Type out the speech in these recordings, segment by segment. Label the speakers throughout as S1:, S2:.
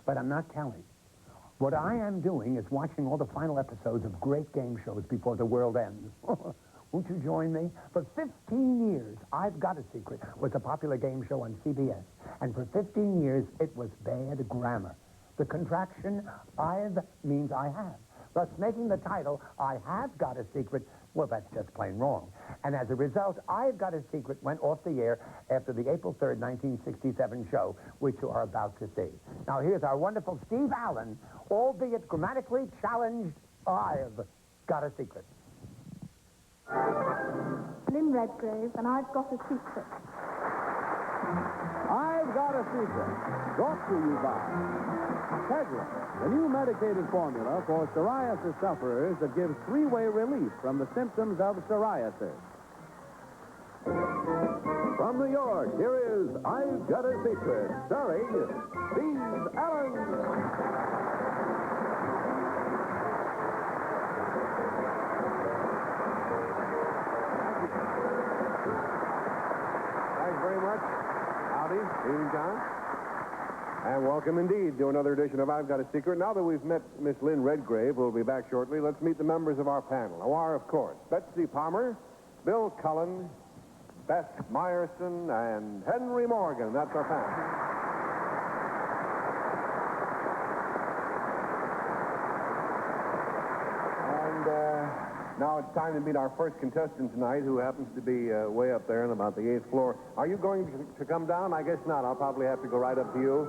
S1: but I'm not telling. What I am doing is watching all the final episodes of great game shows before the world ends. Won't you join me? For 15 years, I've Got a Secret was a popular game show on CBS. And for 15 years, it was bad grammar. The contraction, I've, means I have. Thus, making the title, I Have Got a Secret, well, that's just plain wrong. And as a result, I've Got a Secret went off the air after the April 3rd, 1967 show, which you are about to see. Now, here's our wonderful Steve Allen, albeit grammatically challenged, I've Got a Secret.
S2: Lynn Redgrave, and I've got a secret.
S3: I've Got a Secret, brought to you by Tegla, the new medicated formula for psoriasis sufferers that gives three-way relief from the symptoms of psoriasis.
S4: From New York, here is I've Got a Secret, starring Steve Allen.
S5: Thanks very much. Howdy. Evening, John. And welcome indeed to another edition of I've Got a Secret. Now that we've met Miss Lynn Redgrave, who will be back shortly, let's meet the members of our panel, who are, of course, Betsy Palmer, Bill Cullen, Beth Meyerson, and Henry Morgan. That's our panel. Now it's time to meet our first contestant tonight, who happens to be way up there on about the 8th floor. Are you going to come down? I guess not. I'll probably have to go right up to you.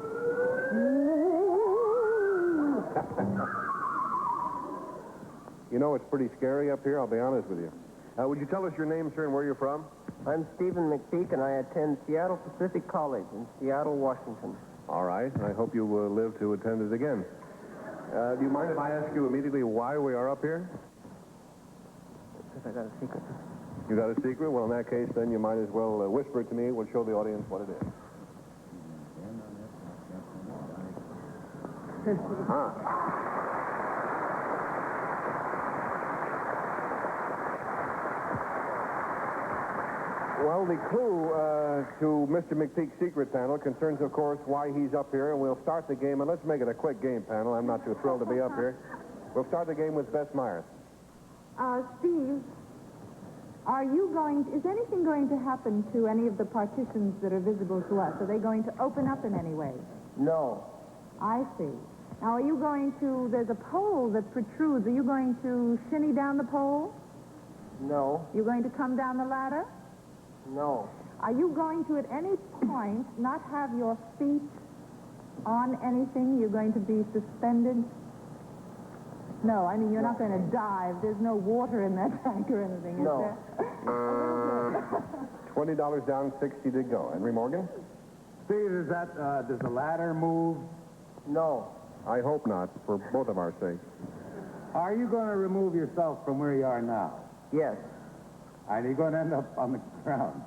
S5: You know, it's pretty scary up here, I'll be honest with you. Would you tell us your name, sir, and where you're from?
S6: I'm Stephen McPeak, and I attend Seattle Pacific College in Seattle, Washington.
S5: All right. I hope you will live to attend it again. Do you mind if I ask you immediately why we are up here?
S6: Because I got a secret.
S5: You got a secret? Well, in that case, then you might as well whisper it to me. We'll show the audience what it is. Well, the clue to Mr. McPeak's secret panel concerns, of course, why he's up here, and we'll start the game. And let's make it a quick game, panel. I'm not too thrilled to be up here. We'll start the game with Beth Myers.
S2: Steve, is anything going to happen to any of the partitions that are visible to us? Are they going to open up in any way?
S6: No.
S2: I see. Now, are you going to, there's a pole that protrudes. Are you going to shinny down the pole?
S6: No.
S2: You going to come down the ladder?
S6: No.
S2: Are you going to, at any point, not have your feet on anything? You're going to be suspended? No, I mean, you're not going to dive. There's no water in that tank or anything, is there?
S5: $20 down, 60 to go. Henry Morgan?
S3: Steve, does the ladder move?
S6: No.
S5: I hope not, for both of our sakes.
S3: Are you going to remove yourself from where you are now?
S6: Yes.
S3: Are you going to end up on the ground?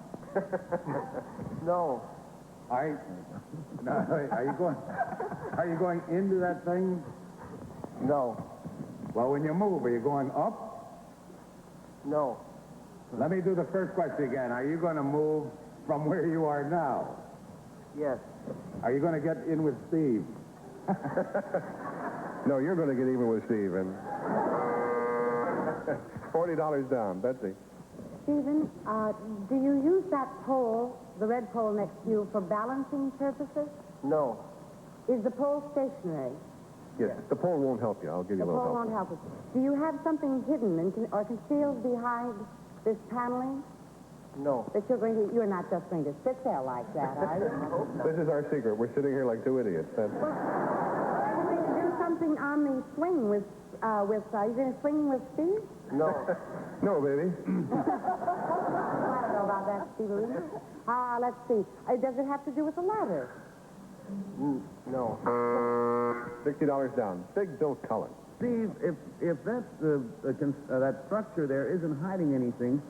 S6: No.
S3: Are you going into that thing?
S6: No.
S3: Well, when you move, are you going up?
S6: No.
S3: Let me do the first question again. Are you going to move from where you are now?
S6: Yes.
S3: Are you going to get in with Steve?
S5: No, you're going to get even with Steve. And $40 down. Betsy.
S7: Stephen, do you use that pole, the red pole next to you, for balancing purposes?
S6: No.
S7: Is the pole stationary?
S5: Yes, the pole won't help you. I'll give you a
S7: The
S5: little
S7: pole
S5: help.
S7: won't help us. Do you have something hidden or concealed behind this paneling
S6: No.
S7: that you're not just going to sit there like that, are you?
S5: This is our secret. We're sitting here like two idiots. That's...
S7: Are you going to do something on the swing are you going to swing with Steve?
S6: No.
S5: No, baby.
S7: I don't know about that, Steve. Let's see. Does it have to do with the ladder?
S6: No.
S5: $60 down. Big Bill Cullen.
S8: Steve, if that's that structure there isn't hiding anything,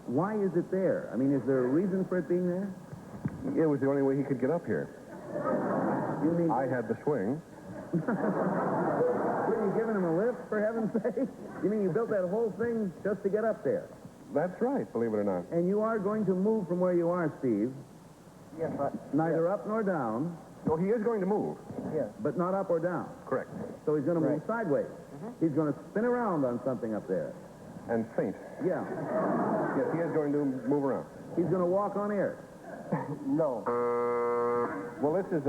S8: why is it there? I mean, is there a reason for it being there?
S5: It was the only way he could get up here.
S8: You mean
S5: I had the swing.
S8: were you giving him a lift, for heaven's sake? You mean you built that whole thing just to get up there?
S5: That's right, believe it or not.
S8: And you are going to move from where you are, Steve.
S6: Yes,
S8: Neither up nor down.
S5: No, he is going to move.
S6: Yes.
S8: But not up or down.
S5: Correct.
S8: So he's going to move sideways. He's going to spin around on something up there.
S5: And faint.
S8: Yeah.
S5: Yes, he is going to move around.
S8: He's going to walk on air.
S6: No.
S5: Well, this is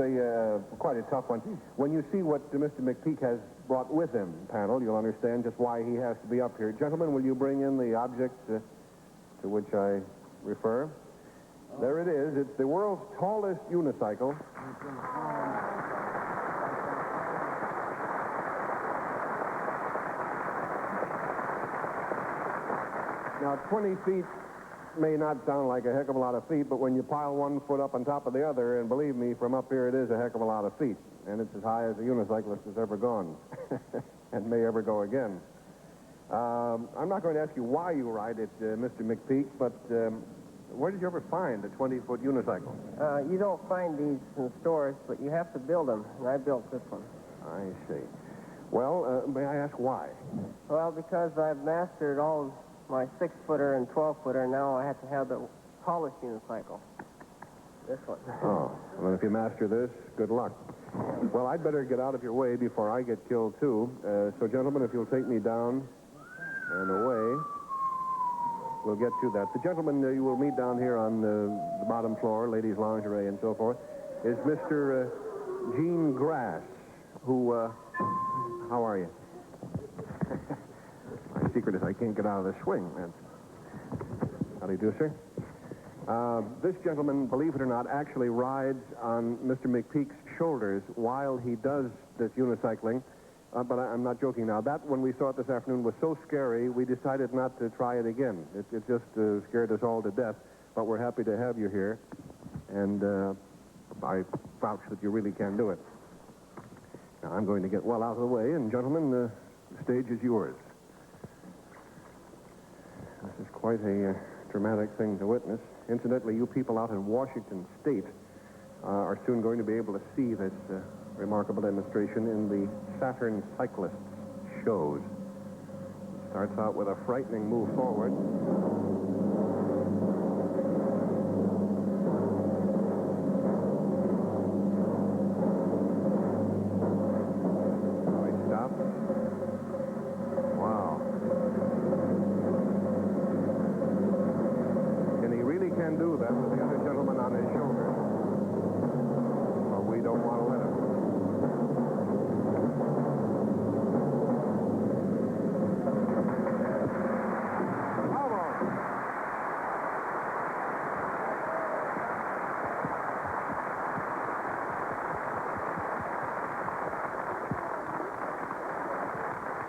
S5: quite a tough one. When you see what Mr. McPeak has brought with him, panel, you'll understand just why he has to be up here. Gentlemen, will you bring in the object to which I refer? There it is. It's the world's tallest unicycle. Now, 20 feet may not sound like a heck of a lot of feet, but when you pile one foot up on top of the other, and believe me, from up here it is a heck of a lot of feet. And it's as high as a unicyclist has ever gone and may ever go again. I'm not going to ask you why you ride it, Mr. McPeak, but where did you ever find a 20-foot unicycle?
S6: You don't find these in stores, but you have to build them, and I built this one.
S5: I see. Well, may I ask why?
S6: Well, because I've mastered all of my 6-footer and 12-footer, now I have to have the tallest unicycle. This one.
S5: Oh, well, if you master this, good luck. Well, I'd better get out of your way before I get killed, too. So, gentlemen, if you'll take me down and away, we'll get to that. The gentleman you will meet down here on the bottom floor, ladies' lingerie and so forth, is Mr. Gene Grass, who, how are you? My secret is I can't get out of the swing. How do you do, sir? This gentleman, believe it or not, actually rides on Mr. McPeak's shoulders while he does this unicycling. But I'm not joking now. That, when we saw it this afternoon, was so scary, we decided not to try it again. It just scared us all to death. But we're happy to have you here. And I vouch that you really can do it. Now, I'm going to get well out of the way. And, gentlemen, the stage is yours. This is quite a dramatic thing to witness. Incidentally, you people out in Washington State are soon going to be able to see this remarkable demonstration in the Saturn Cyclists shows. It starts out with a frightening move forward. Oh, he stops. Wow. And he really can do that with the other gentleman on his shoulder. But we don't want to let him.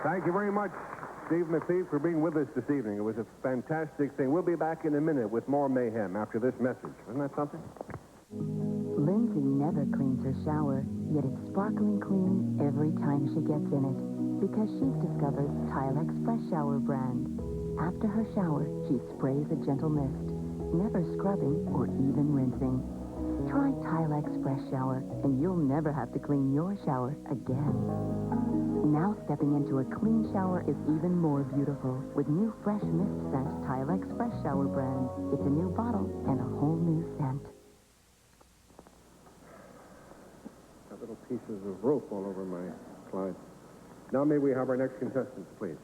S5: Thank you very much, Steve McPeak, for being with us this evening. It was a fantastic thing. We'll be back in a minute with more mayhem after this message. Isn't that something?
S9: Lindsay never cleans her shower, yet it's sparkling clean every time she gets in it. Because she's discovered Tilex Fresh Shower brand. After her shower, she sprays a gentle mist, never scrubbing or even rinsing. Try Tilex Fresh Shower, and you'll never have to clean your shower again. Now stepping into a clean shower is even more beautiful with new fresh mist scent Tilex Fresh Shower brand. It's a new bottle and a whole new scent.
S5: Got little pieces of rope all over my Clyde. Now may we have our next contestants, please.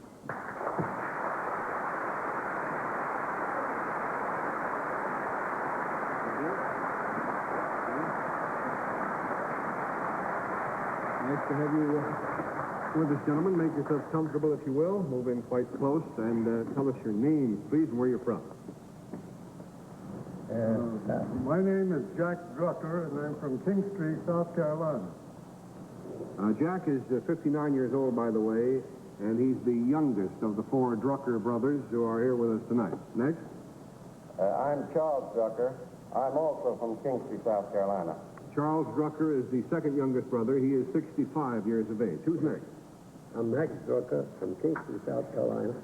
S5: Nice to have you with us, gentlemen. Make yourself comfortable, if you will. Move in quite close and tell us your names, please, and where you're from.
S10: My name is Jack Drucker, and I'm from King Street, South Carolina.
S5: Jack is 59 years old, by the way, and he's the youngest of the 4 Drucker brothers who are here with us tonight. Next.
S11: I'm Charles Drucker. I'm also from King Street, South Carolina.
S5: Charles Drucker is the second youngest brother. He is 65 years of age. Who's next?
S11: I'm Max Drucker from Kingston, South Carolina.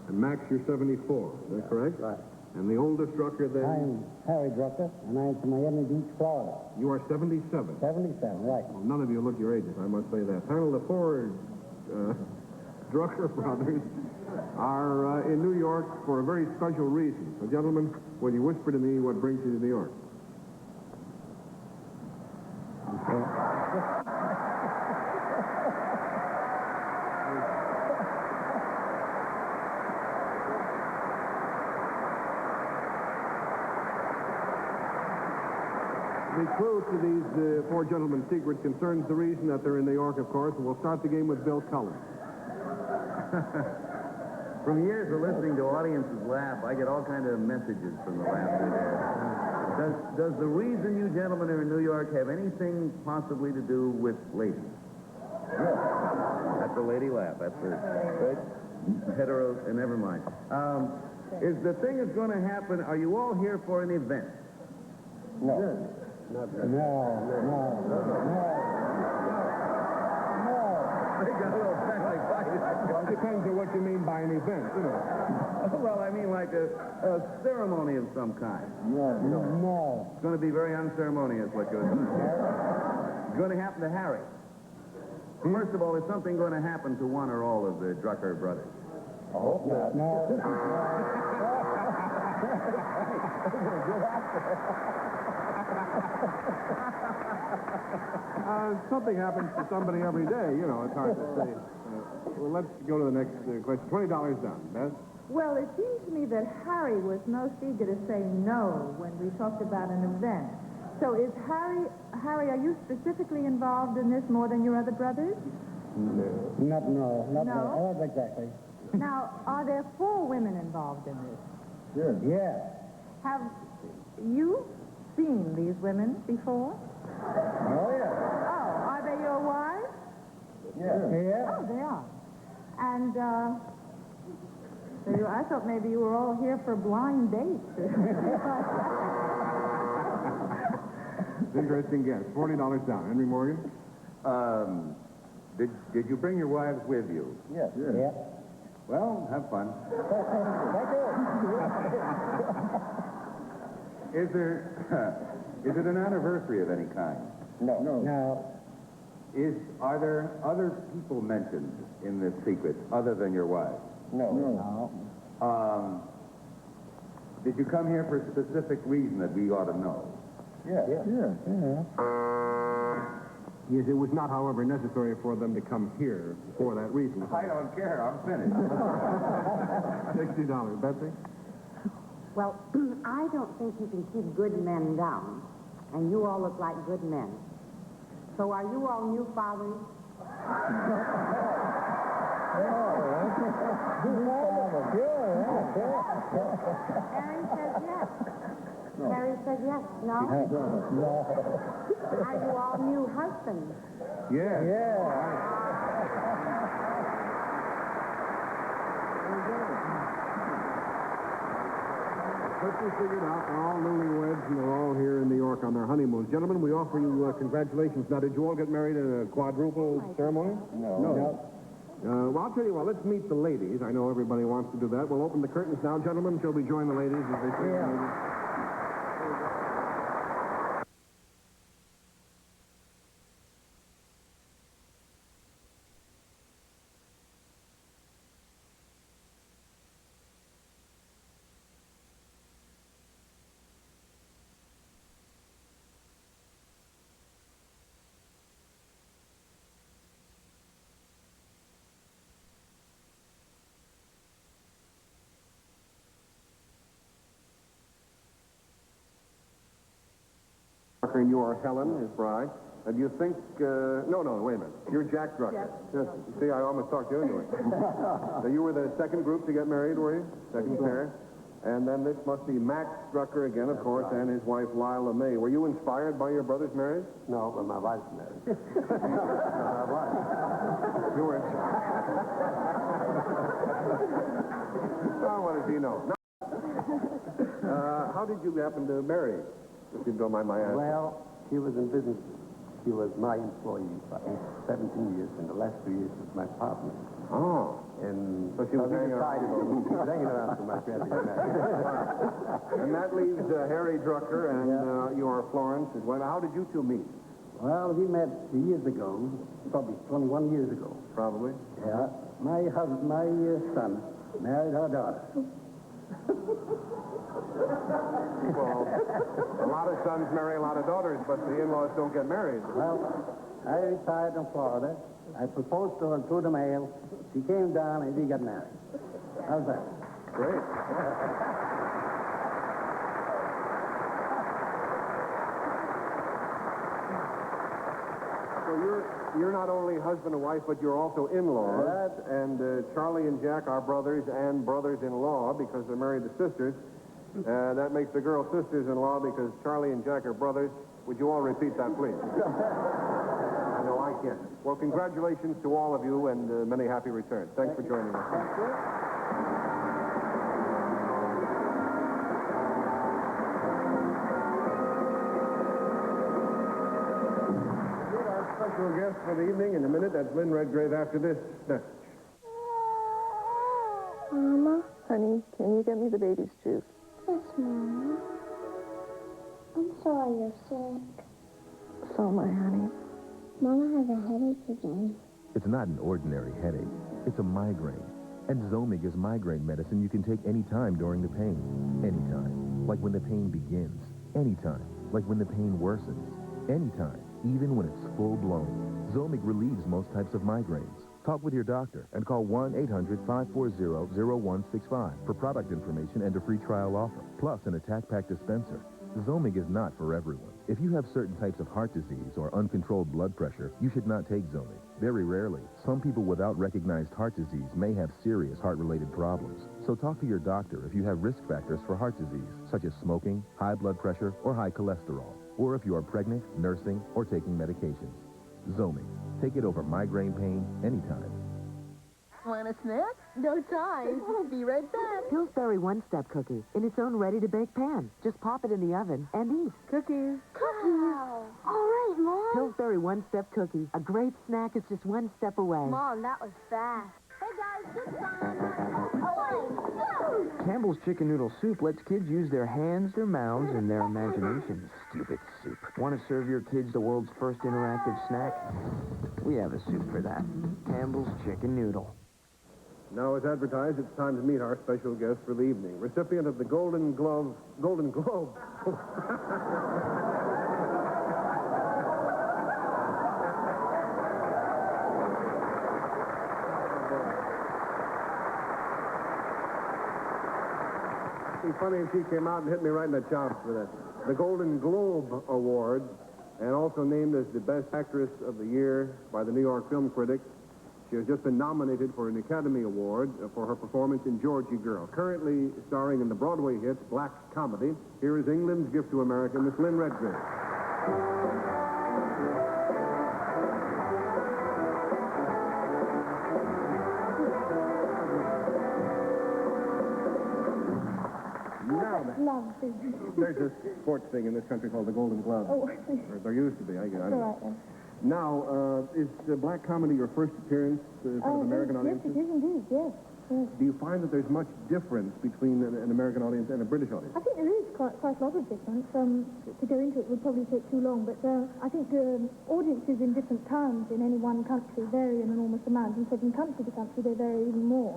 S5: And Max, you're 74. Is that correct?
S11: Right.
S5: And the oldest Drucker then?
S11: I'm Harry Drucker, and I'm from Miami Beach, Florida.
S5: You are 77.
S11: 77, right.
S5: Well, none of you look your ages, I must say that. Panel, the 4 Drucker brothers are in New York for a very special reason. So, gentlemen, will you whisper to me what brings you to New York? The clue to these four gentlemen's secrets concerns the reason that they're in New York, of course, and we'll start the game with Bill Cullen.
S8: From years of listening to audiences laugh, I get all kinds of messages from the laughter there. Does the reason you gentlemen are in New York have anything possibly to do with ladies? That's a lady laugh. That's a hetero, never mind. Is the thing that's going to happen, are you all here for an event?
S11: No.
S8: They got a little family fight.
S5: Well, it depends on what you mean by an event, you know.
S8: Well, I mean like a ceremony of some kind.
S11: No.
S8: It's going to be very unceremonious what goes on. It's going to happen to Harry. First of all, is something going to happen to one or all of the Drucker brothers?
S11: I hope not. No.
S5: Something happens to somebody every day, you know, it's hard to say. Well, let's go to the next question. $20 down. Beth?
S2: Well, it seems to me that Harry was most eager to say no when we talked about an event. So is Harry, are you specifically involved in this more than your other brothers?
S11: Not exactly.
S2: Now, are there 4 women involved in this?
S11: Sure. Yeah.
S2: Have you seen these women before?
S11: Oh, yeah.
S2: Oh, are they your wives?
S11: Yeah.
S2: Oh, they are. And, so I thought maybe you were all here for blind dates.
S5: Interesting guess. $40 down. Henry Morgan?
S12: Did you bring your wives with you?
S11: Yes. Yeah.
S12: Well, have fun. Is it an anniversary of any kind?
S11: No.
S12: Are there other people mentioned in this secret other than your wives?
S11: No.
S12: Did you come here for a specific reason that we ought to know?
S11: Yeah.
S5: Yes, it was not, however, necessary for them to come here for that reason.
S12: I don't care. I'm finished.
S5: $60. Betsy?
S7: Well, I don't think you can keep good men down, and you all look like good men. So are you all new fathers? Harry says yes. Harry says yes. No? Are you all new husbands?
S5: Yeah. Let's just figure it out. They're all newlyweds, and they're all here in New York on their honeymoon. Gentlemen, we offer you congratulations. Now, did you all get married in a quadruple ceremony?
S11: No.
S5: Well, I'll tell you what. Let's meet the ladies. I know everybody wants to do that. We'll open the curtains now, gentlemen. Shall we join the ladies as they say? Yeah. And you are Helen, his bride. And do you think, no, wait a minute. You're Jack Drucker. Yes. See, I almost talked you into it. So you were the second group to get married, were you? Second pair. And then this must be Max Drucker again, of course, and his wife, Lila May. Were you inspired by your brother's marriage?
S11: No, but my wife's married.
S5: My wife. You were Oh, what does he know? How did you happen to marry? If you don't mind my asking.
S11: Well, she was in business. She was my employee for 17 years, and the last 2 years was my partner.
S5: Oh.
S11: And
S5: so she was hanging around.
S11: She was hanging around so much.
S5: And that leaves Harry Drucker, and you are Florence as well. How did you two meet?
S11: Well, we met years ago, probably 21 years ago.
S5: Probably.
S11: Yeah. My son married our daughter.
S5: Well, a lot of sons marry a lot of daughters, but the in-laws don't get married.
S11: Well, I retired in Florida. I proposed to her through the mail. She came down and we got married. How's that?
S5: Great. So you're not only husband and wife, but you're also in-laws. And Charlie and Jack are brothers and brothers-in-law because they're married to sisters. That makes the girl sisters-in-law because Charlie and Jack are brothers. Would you all repeat that, please? No, I can't. Well, congratulations to all of you and many happy returns. Thanks for joining us.
S11: Thank you.
S5: Special guest for the evening in a minute. That's Lynn Redgrave after this.
S13: Mama, honey, can you get me the baby's juice?
S14: Yes, Mama. I'm sorry you're sick.
S13: So am I, honey.
S14: Mama has a headache again.
S15: It's not an ordinary headache. It's a migraine. And Zomig is migraine medicine you can take any time during the pain. Anytime. Like when the pain begins. Anytime. Like when the pain worsens. Anytime. Even when it's full-blown. Zomig relieves most types of migraines. Talk with your doctor and call 1-800-540-0165 for product information and a free trial offer, plus an attack pack dispenser. Zomig is not for everyone. If you have certain types of heart disease or uncontrolled blood pressure, you should not take Zomig. Very rarely, some people without recognized heart disease may have serious heart-related problems. So talk to your doctor if you have risk factors for heart disease, such as smoking, high blood pressure, or high cholesterol, or if you are pregnant, nursing, or taking medications. Zomig. Take it over migraine pain anytime.
S13: Want a snack? No time. I'll be right back.
S9: Pillsbury one-step cookie in its own ready-to-bake pan. Just pop it in the oven and eat.
S13: Cookies.
S14: Wow. All right, Mom.
S9: Pillsbury one-step cookie. A great snack is just one step away.
S14: Mom, that was fast. Hey, guys, this time.
S16: Campbell's Chicken Noodle Soup lets kids use their hands, their mouths, and their imagination. Stupid soup. Want to serve your kids the world's first interactive snack? We have a soup for that. Campbell's Chicken Noodle.
S5: Now, as advertised, it's time to meet our special guest for the evening. Recipient of the Golden Globe. It'd be funny if she came out and hit me right in the chops for that. The Golden Globe Award, and also named as the Best Actress of the Year by the New York Film Critics. She has just been nominated for an Academy Award for her performance in Georgie Girl. Currently starring in the Broadway hit Black Comedy, here is England's gift to America, Miss Lynn Redgrave. There's a sports thing in this country called the Golden Glove.
S14: Oh,
S5: or there used to be. I don't know.
S14: all right, then.
S5: Now, is Black Comedy your first appearance for American audiences?
S14: Yes, it is indeed, yes.
S5: Do you find that there's much difference between an American audience and a British audience?
S14: I think there is quite a lot of difference. To go into it would probably take too long, but I think audiences in different towns in any one country vary an enormous amount, and so from country to country they vary even more.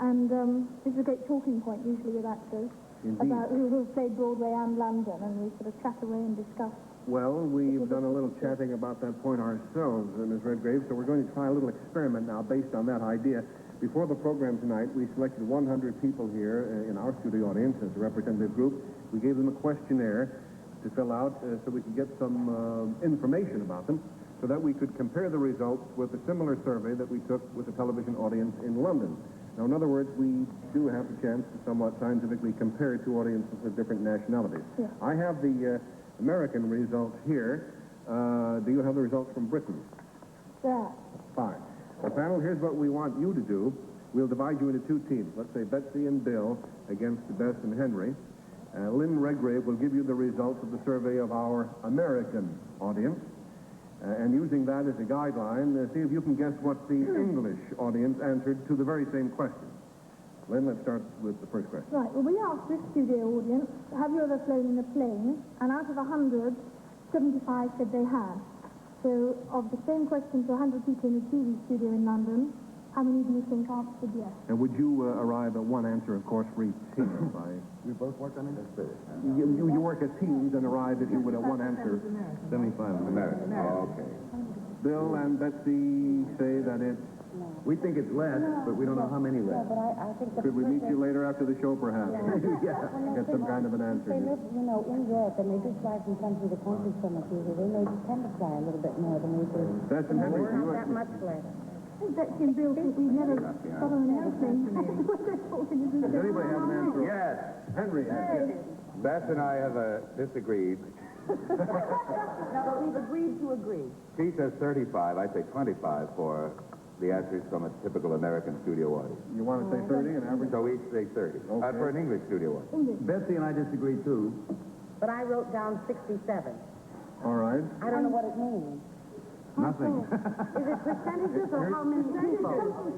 S14: And this is a great talking point usually with actors.
S5: Indeed.
S14: About who've played Broadway and London, and we sort of chat away and discuss.
S5: Well, we've done a little chatting about that point ourselves, Ms. Redgrave, so we're going to try a little experiment now based on that idea. Before the program tonight, we selected 100 people here in our studio audience as a representative group. We gave them a questionnaire to fill out so we could get some information about them so that we could compare the results with a similar survey that we took with the television audience in London. Now, in other words, we do have the chance to somewhat scientifically compare two audiences of different nationalities.
S14: Yeah.
S5: I have the American results here. Do you have the results from Britain?
S14: Yeah.
S5: Fine. Well, panel, here's what we want you to do. We'll divide you into two teams. Let's say Betsy and Bill against Bess and Henry. Lynn Redgrave will give you the results of the survey of our American audience. And using that as a guideline, see if you can guess what the English audience answered to the very same question. Lynn, let's start with the first question.
S14: Right, well, we asked this studio audience, have you ever flown in a plane? And out of 100, 75 said they had. So, of the same question to 100 people in the TV studio in London, How many do you think answered yes?
S5: And would you arrive at one answer, of course, for each team?
S12: We both work on it?
S5: You work as teams and arrive, if you would, at one answer.
S8: 75
S12: American. Oh, okay.
S5: Bill and Betsy say that it's...
S8: We think it's less, but we don't know how many left.
S7: But I think
S5: Could we meet you later after the show, perhaps?
S7: Yeah.
S5: Get some kind of an answer.
S7: They live, in Europe, and they do fly from country to country so much easier. They may tend to fly a little bit more than we do.
S5: That's in Henry.
S7: Not that much later.
S14: I think Betsy and Bill think we never got on an airplane.
S5: Does anybody have an answer?
S12: Yes.
S5: Henry.
S12: Beth and I have disagreed.
S7: No, but we've agreed to agree.
S12: She says 35. I say 25 for the answers from a typical American studio audience.
S5: You want to say 30, an average?
S12: So each say 30.
S5: Okay.
S12: For an English studio audience.
S8: Betsy and I disagree, too.
S7: But I wrote down 67.
S5: All right.
S7: I don't know what it means.
S8: Nothing.
S7: Is it percentages or how many people?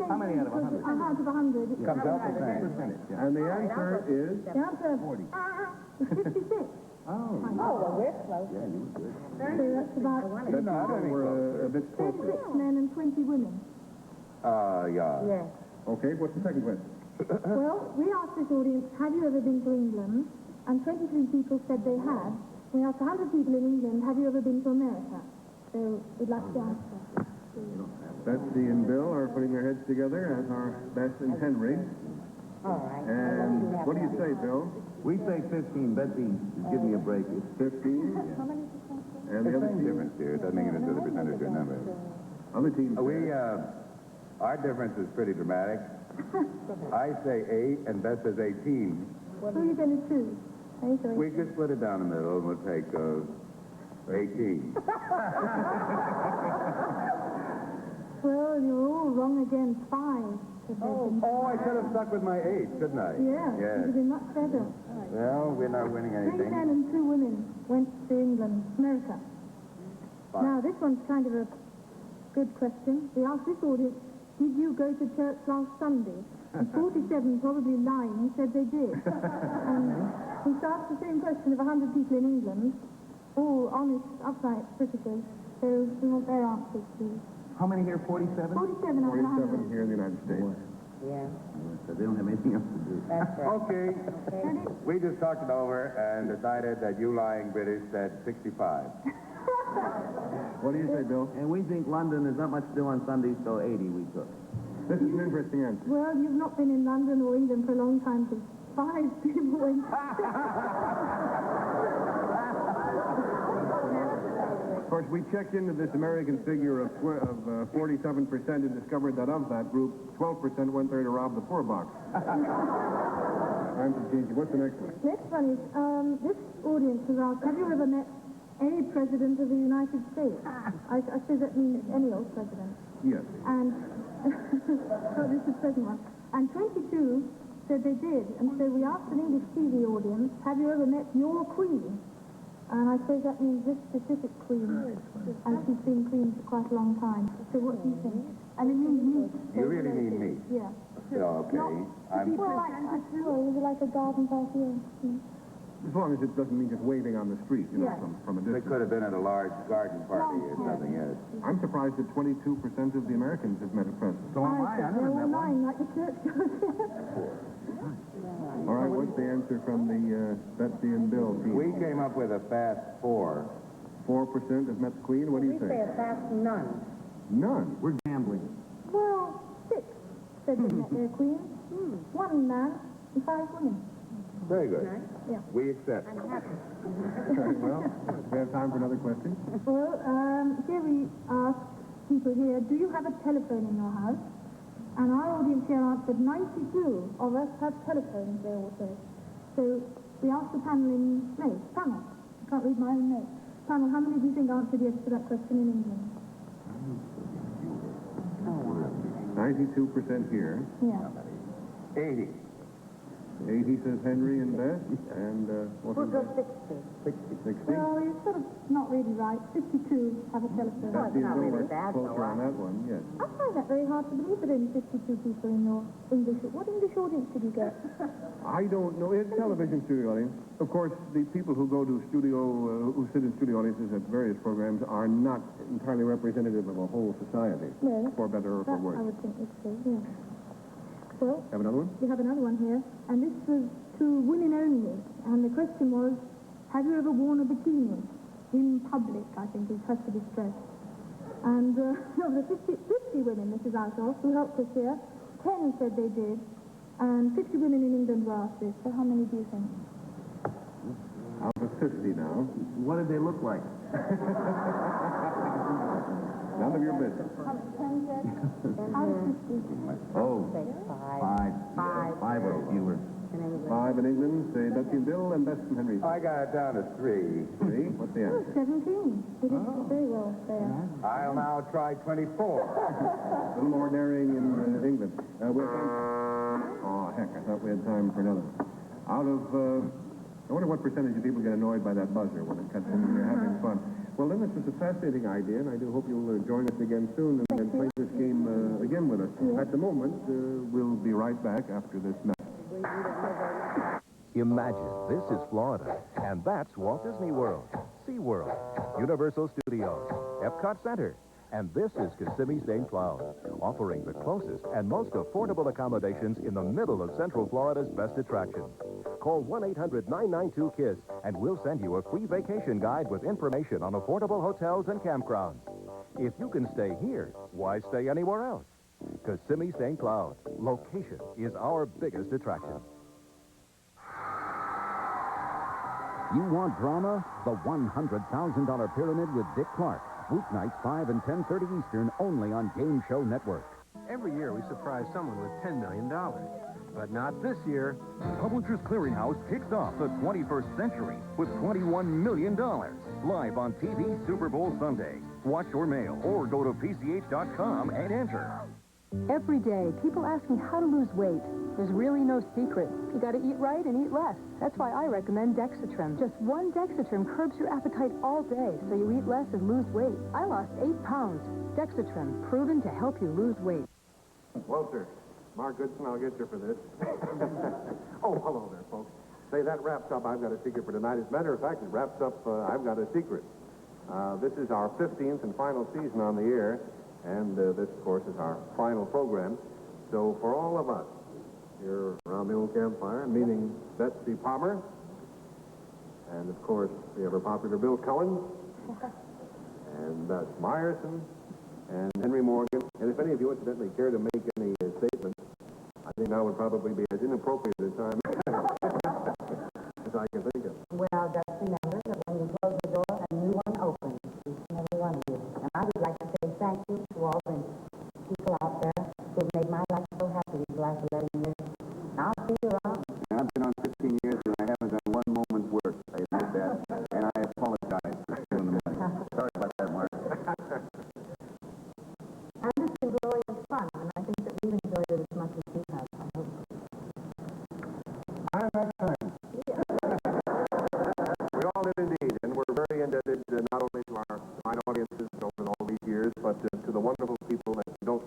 S8: How many out of 100?
S14: Out of 100.
S12: Comes out the same.
S5: And the answer is...
S14: The answer
S8: 40.
S14: is 56.
S8: Oh.
S7: Well, we're close.
S8: Yeah, you were good.
S14: So that's about
S5: We're a bit closer.
S14: 36 men and 20 women.
S12: Yeah.
S7: Yes.
S5: Okay, what's the second question?
S14: Well, we asked this audience, have you ever been to England? And 23 people said they had. We asked 100 people in England, have you ever been to America? So we'd like the answer.
S5: Betsy and Bill are putting their heads together, as are Beth and Henry.
S7: All right.
S5: And what do you say, Bill?
S8: We say 15. Betsy, give me a break.
S5: It's 15.
S7: How many percent?
S5: And the other team?
S12: Difference here. It doesn't make any difference to the percentage or number.
S5: Other teams.
S12: Our difference is pretty dramatic. I say 8 and Beth says 18.
S14: Who are you going to choose?
S12: We could split it down the middle and we'll take 18.
S14: Well, you're all wrong again. 5.
S12: Oh, I should have stuck with my 8, shouldn't I?
S14: Yeah, it would have been much better.
S12: Well, we're not winning
S14: 3
S12: anything.
S14: men and 2 women went to England, America.
S12: Fine.
S14: Now, this one's kind of a good question. We asked this audience, did you go to church last Sunday? And 47, probably lying, said they did. And we asked the same question of 100 people in England, all honest, upright Britishers. So we want their answers, please.
S8: How many here? 47?
S14: 47 out of 100.
S5: 47 here in the United States.
S7: Yeah.
S8: So they don't have anything else to do.
S7: That's right.
S12: Okay. We just talked it over and decided that you lying British said 65.
S5: What do you say, Bill?
S8: And we think London is not much to do on Sundays, so 80 we took.
S5: This is an interesting answer.
S14: Well, you've not been in London or England for a long time, because 5 people went.
S5: Of course, we checked into this American figure of 47% and discovered that of that group, 12% went there to rob the poor box. Time to change it. What's the next one?
S14: Next one is, this audience has asked, have you ever met any president of the United States? I suppose that means any old president.
S5: Yes.
S14: And, so this is the present one. And 22 said they did. And so we asked an English TV audience, have you ever met your queen? And I suppose that means this specific queen. And she's been queen for quite a long time. So what do you think? And it means me.
S12: You really mean me?
S14: Yeah.
S12: Oh, okay.
S14: Well, was it like a garden party?
S5: As long as it doesn't mean just waving on the street, you know, from a
S12: They
S5: distance.
S12: could have been at a large garden party or something else.
S5: I'm surprised that 22% of the Americans have met a president.
S8: So am I. I never
S14: They're all
S8: met one.
S14: lying like the churchgoers.
S5: All right, what's the answer from the Betsy and Bill team?
S12: We came up with a fast 4.
S5: 4% have met the Queen. What do you
S7: We say
S5: say?
S7: a fast none.
S5: None.
S8: We're gambling.
S14: Well, 6 said they met their queen. 1 man and 5 women.
S12: Very good.
S14: Yeah.
S12: We accept.
S7: I'm happy.
S5: All right, well, we have time for another question.
S14: Well, here we ask people here, do you have a telephone in your house? And our audience here answered 92 of us have telephones, they all said. So we asked the panel in notes. Panel, I can't read my own notes. Panel, how many do you think answered yes to that question in England?
S5: 92% here.
S14: Yeah.
S12: 80.
S5: 80, says Henry and Beth. And what's
S7: We'll go
S5: it?
S7: 60.
S5: 60.
S14: Well, you're sort of not really right. 52 have a telephone.
S7: Well, it's not really bad,
S5: Closer
S7: though.
S5: on that one, yes.
S14: I find that very hard to believe that only 52 people in your English. What English audience did you get?
S5: I don't know. It's television studio audience. Of course, the people who go to studio, who sit in studio audiences at various programs are not entirely representative of a whole society,
S14: No.
S5: for better or for
S14: That
S5: worse.
S14: I would think it's true, yeah. Well,
S5: Have another one?
S14: we have another one here, and this was to women only. And the question was, have you ever worn a bikini in public, I think it has to be stressed. And of the 50 women this is out of who helped us here, 10 said they did, and 50 women in England were asked this. So how many do you think?
S5: Out of 50 now.
S8: What did they look like?
S5: None of your business.
S14: 10 said? Out of 50.
S8: Oh,
S7: Five.
S8: five or fewer.
S5: 5 in England, say Betsy and Bill, and Bess and Henry.
S12: I got it down to 3.
S5: 3? What's the answer?
S14: 17. They did very well there.
S12: I'll now try 24.
S5: A little more daring in England. Oh, heck, I thought we had time for another. Out of, I wonder what percentage of people get annoyed by that buzzer when it cuts in and you're having fun. Well, then, this was a fascinating idea, and I do hope you'll join us again soon and play this game again with us. At the moment, we'll be right back after this message.
S15: Imagine this is Florida, and that's Walt Disney World, SeaWorld, Universal Studios, Epcot Center, and this is Kissimmee St. Cloud, offering the closest and most affordable accommodations in the middle of Central Florida's best attractions. Call 1-800-992-KISS, and we'll send you a free vacation guide with information on affordable hotels and campgrounds. If you can stay here, why stay anywhere else? Kissimmee St. Cloud. Location is our biggest attraction.
S3: You want drama? The $100,000 Pyramid with Dick Clark. Weeknights 5 and 10:30 Eastern, only on Game Show Network.
S17: Every year we surprise someone with $10 million. But not this year.
S18: Publishers Clearinghouse kicks off the 21st century with $21 million. Live on TV Super Bowl Sunday. Watch your mail or go to PCH.com and enter.
S19: Every day, people ask me how to lose weight. There's really no secret. You got to eat right and eat less. That's why I recommend Dexatrim. Just one Dexatrim curbs your appetite all day, so you eat less and lose weight. I lost 8 pounds. Dexatrim, proven to help you lose weight.
S5: Walter, Mark Goodson, I'll get you for this. Oh, hello there, folks. Say, that wraps up I've Got a Secret for tonight. As a matter of fact, it wraps up I've Got a Secret. This is our 15th and final season on the air. And this, of course, is our final program. So for all of us here around the old campfire, meaning Betsy Palmer, and, of course, the ever-popular Bill Cullen, and Bess Meyerson, and Henry Morgan. And if any of you incidentally care to make any statements, I think now would probably be as inappropriate a time as I can think of.
S7: Well, just remember that when you close the door, a new one opens. Each and every one of you. And I would like to say thank you to all the people out there who've made my life so happy these last 11 years. And I'll see you around.
S12: I've been on 15 years and I haven't done one moment's work. I admit that. And I apologize for stealing the money. Sorry about that, Mark.
S7: And it's been glorious fun, and I think that we've enjoyed it as much as you have. I hope.
S5: I'm at time. We all did indeed, and we're very indebted not only to our fine audiences over all these years, but to the wonderful people that don't